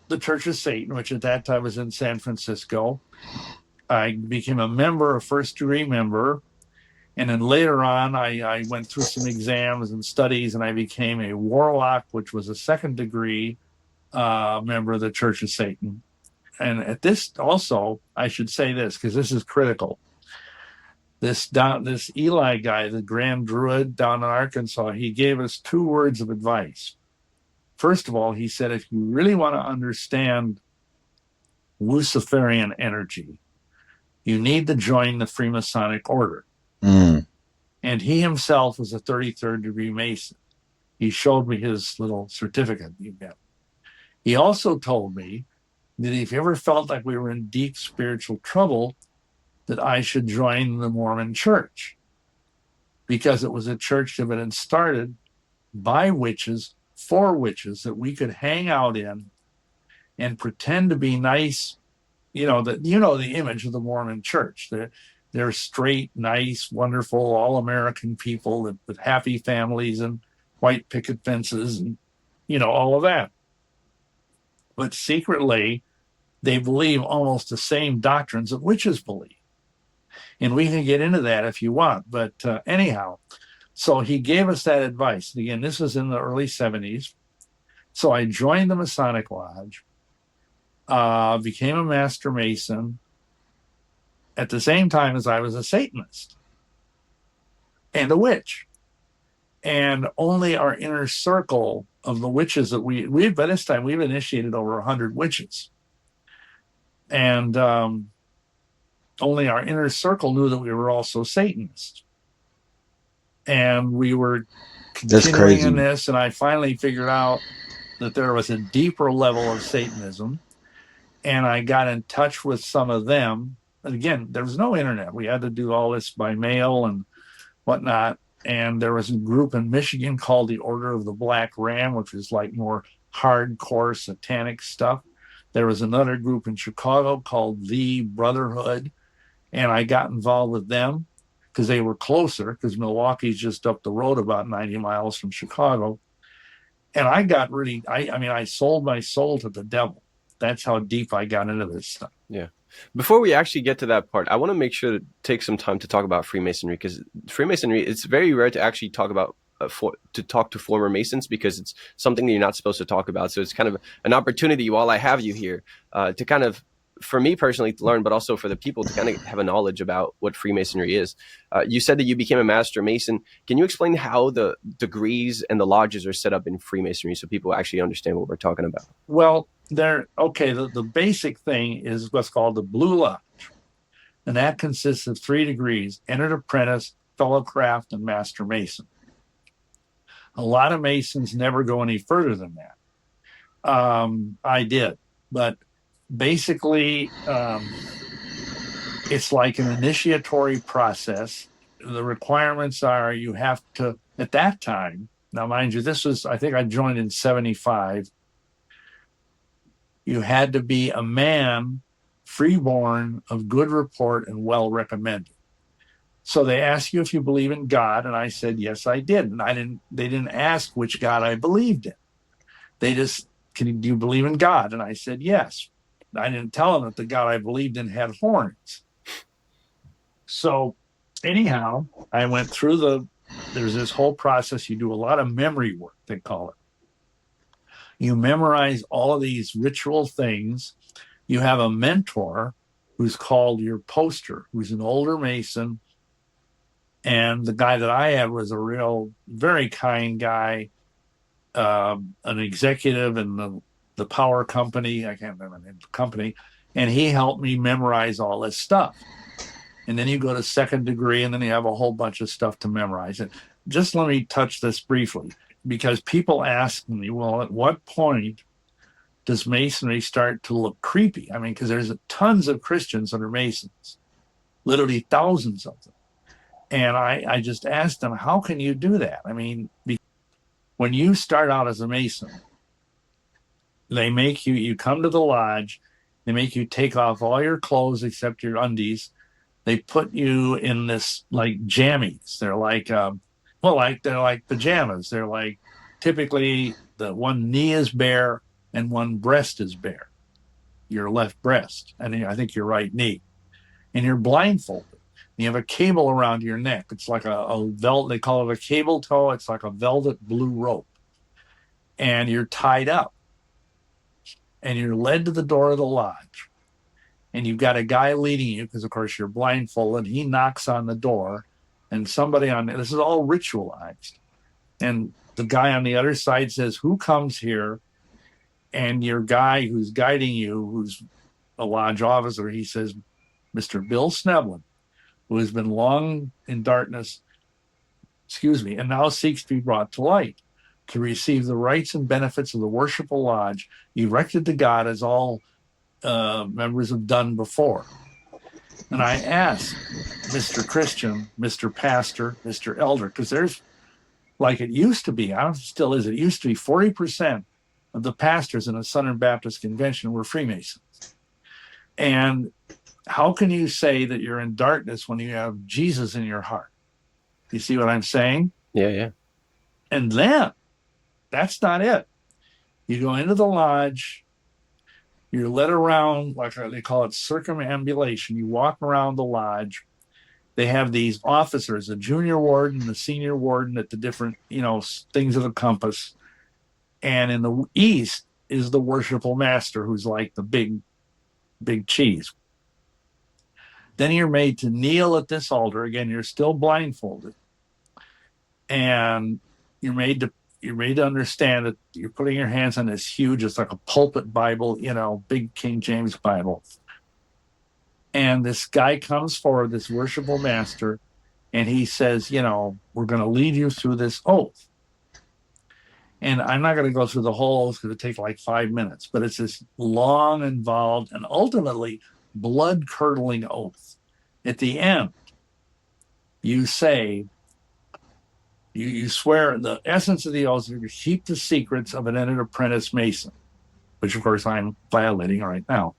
the Church of Satan, which at that time was in San Francisco. I became a member, a first degree member. And then later on, I went through some exams and studies, and I became a warlock, which was a second degree member of the Church of Satan. And at this also, I should say this because this is critical. This Eli guy, the Grand Druid down in Arkansas, he gave us 2 words of advice. First of all, he said, if you really want to understand Luciferian energy, you need to join the Freemasonic order. Mm. And he himself was a 33rd degree Mason. He showed me his little certificate he got. He also told me that if you ever felt like we were in deep spiritual trouble, that I should join the Mormon church, because it was a church that had been started by witches, for witches, that we could hang out in and pretend to be nice. The image of the Mormon church. They're straight, nice, wonderful, all-American people with happy families and white picket fences and, all of that. But secretly, they believe almost the same doctrines that witches believe. And we can get into that if you want. But anyhow, so he gave us that advice. And again, this was in the early 70s. So I joined the Masonic Lodge, became a Master Mason, at the same time as I was a Satanist and a witch. And only our inner circle of the witches that we by this time, we've initiated over 100 witches. And only our inner circle knew that we were also Satanists. And we were continuing in this, and I finally figured out that there was a deeper level of Satanism. And I got in touch with some of them. And again, there was no internet. We had to do all this by mail and whatnot. And there was a group in Michigan called the Order of the Black Ram, which is like more hardcore satanic stuff. There was another group in Chicago called the Brotherhood. And I got involved with them because they were closer, because Milwaukee's just up the road about 90 miles from Chicago. And I got really, I sold my soul to the devil. That's how deep I got into this stuff. Yeah. Before we actually get to that part, I want to make sure to take some time to talk about Freemasonry, because Freemasonry, it's very rare to actually talk about to talk to former Masons, because it's something that you're not supposed to talk about. So it's kind of an opportunity while I have you here to kind of, for me personally, to learn, but also for the people to kind of have a knowledge about what Freemasonry is. You said that you became a Master Mason. Can you explain how the degrees and the lodges are set up in Freemasonry so people actually understand what we're talking about? Well, the basic thing is what's called the Blue Lodge. And that consists of 3 degrees: entered apprentice, fellow craft, and Master Mason. A lot of Masons never go any further than that. I did, but basically, it's like an initiatory process. The requirements are you have to, at that time, now mind you, I think I joined in 75. You had to be a man, freeborn, of good report, and well recommended. So they asked you if you believe in God, and I said yes, I did. And they didn't ask which God I believed in. They just, do you believe in God? And I said yes. I didn't tell them that the God I believed in had horns. So anyhow, I went through there's this whole process. You do a lot of memory work, they call it. You memorize all of these ritual things. You have a mentor who's called your poster, who's an older Mason. And the guy that I had was a real, very kind guy, an executive in the power company. I can't remember the name of the company. And he helped me memorize all this stuff. And then you go to 2nd degree, and then you have a whole bunch of stuff to memorize. And just let me touch this briefly, because people ask me, well, at what point does Masonry start to look creepy? I mean, because there's tons of Christians that are Masons, literally thousands of them. And I just asked them, how can you do that? I mean, when you start out as a Mason, they make you come to the lodge, they make you take off all your clothes except your undies. They put you in this like jammies. They're like, they're like pajamas. They're like, typically the one knee is bare and one breast is bare, your left breast, and I think your right knee. And you're blindfolded. You have a cable around your neck. It's like a velvet, they call it a cable tow. It's like a velvet blue rope. And you're tied up. And you're led to the door of the lodge. And you've got a guy leading you, because of course you're blindfolded. He knocks on the door, and somebody on this is all ritualized. And the guy on the other side says, "Who comes here?" And your guy who's guiding you, who's a lodge officer, he says, "Mr. Bill Sneblin, who has been long in darkness, and now seeks to be brought to light, to receive the rights and benefits of the worshipful lodge, erected to God as all members have done before." And I asked Mr. Christian, Mr. Pastor, Mr. Elder, because there's, like it used to be, I don't know if it still is, it used to be 40% of the pastors in a Southern Baptist convention were Freemasons. And how can you say that you're in darkness when you have Jesus in your heart? You see what I'm saying? Yeah. And then, that's not it. You go into the lodge, you're led around, like they call it circumambulation. You walk around the lodge. They have these officers, a junior warden, the senior warden at the different, things of the compass. And in the east is the worshipful master, who's like the big cheese. Then you're made to kneel at this altar. Again, you're still blindfolded. And you're made to understand that you're putting your hands on this huge, it's like a pulpit Bible, big King James Bible. And this guy comes forward, this worshipful master, and he says, we're going to lead you through this oath. And I'm not going to go through the whole oath because it takes like 5 minutes, but it's this long, involved, and ultimately blood-curdling oath. At the end, you say, you swear, the essence of the oath is to keep the secrets of an entered apprentice Mason, which of course I'm violating right now.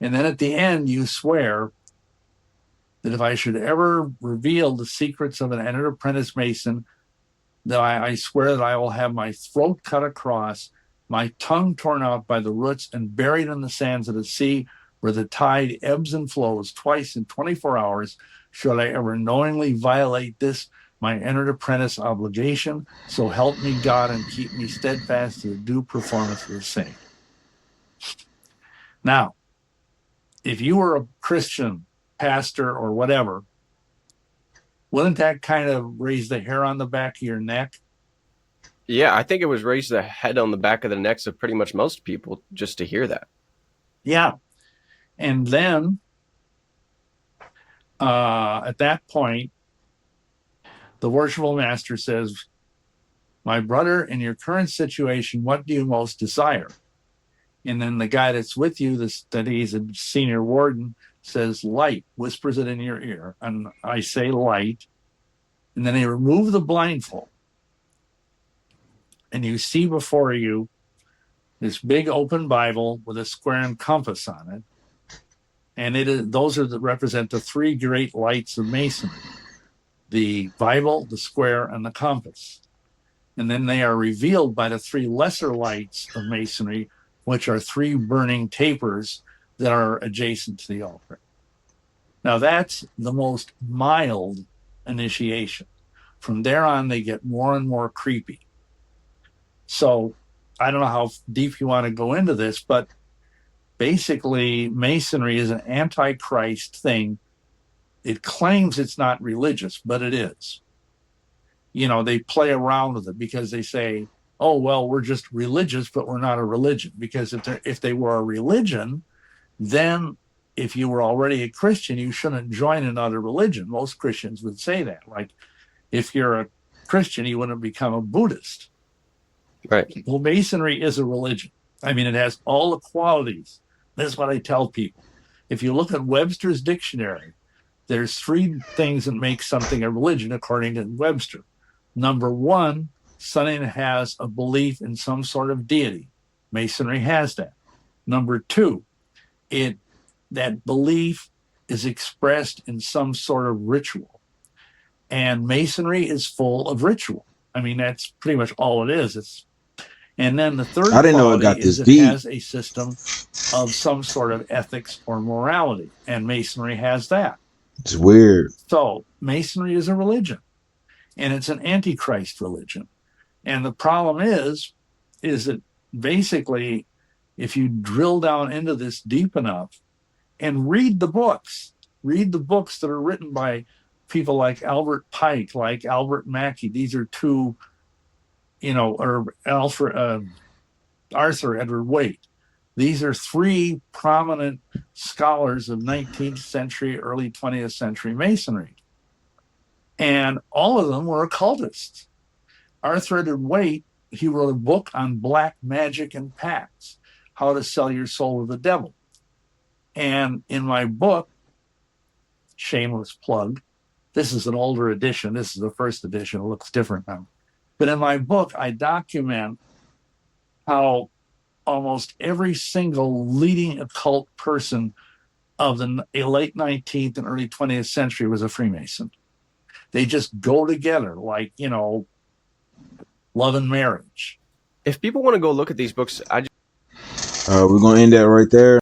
And then at the end, you swear that if I should ever reveal the secrets of an entered apprentice Mason, that I swear that I will have my throat cut across, my tongue torn out by the roots, and buried in the sands of the sea, where the tide ebbs and flows twice in 24 hours, should I ever knowingly violate this, my entered apprentice obligation. So help me God, and keep me steadfast to the due performance of the same. Now, if you were a Christian pastor or whatever, wouldn't that kind of raise the hair on the back of your neck? Yeah, I think it was raised the head on the back of the necks of pretty much most people just to hear that. Yeah. And then at that point, the worshipful master says, "My brother, in your current situation, what do you most desire?" And then the guy that's with you, that he's a senior warden, says, "Light," whispers it in your ear. And I say, "Light." And then they remove the blindfold. And you see before you this big open Bible with a square and compass on it. And those represent the three great lights of Masonry: the Bible, the square, and the compass. And then they are revealed by the three lesser lights of Masonry, which are three burning tapers that are adjacent to the altar. Now, that's the most mild initiation. From there on, they get more and more creepy. So I don't know how deep you want to go into this, but basically, Masonry is an antichrist thing. It claims it's not religious, but it is. They play around with it because they say, "Oh, well, we're just religious, but we're not a religion." Because if they were a religion, then if you were already a Christian, you shouldn't join another religion. Most Christians would say that. Like, if you're a Christian, you wouldn't become a Buddhist. Right. Well, Masonry is a religion. I mean, it has all the qualities. This is what I tell people. If you look at Webster's dictionary, there's three things that make something a religion, according to Webster. Number one, something has a belief in some sort of deity. Masonry has that. Number two, that belief is expressed in some sort of ritual. And Masonry is full of ritual. I mean, that's pretty much all it is. And then the third I didn't know it quality got is this it deep. has a system of some sort of ethics or morality, and Masonry has that. It's weird. So Masonry is a religion, and it's an antichrist religion. And the problem is that basically, if you drill down into this deep enough and read the books that are written by people like Albert Pike, like Albert Mackey. These are two, or Arthur Edward Waite. These are three prominent scholars of 19th century, early 20th century Masonry. And all of them were occultists. Arthur Edward Waite, he wrote a book on black magic and pacts, how to sell your soul to the devil. And in my book, shameless plug, this is an older edition. This is the first edition. It looks different now. But in my book, I document how almost every single leading occult person of the late 19th and early 20th century was a Freemason. They just go together like, love and marriage. If people want to go look at these books, We're gonna end that right there.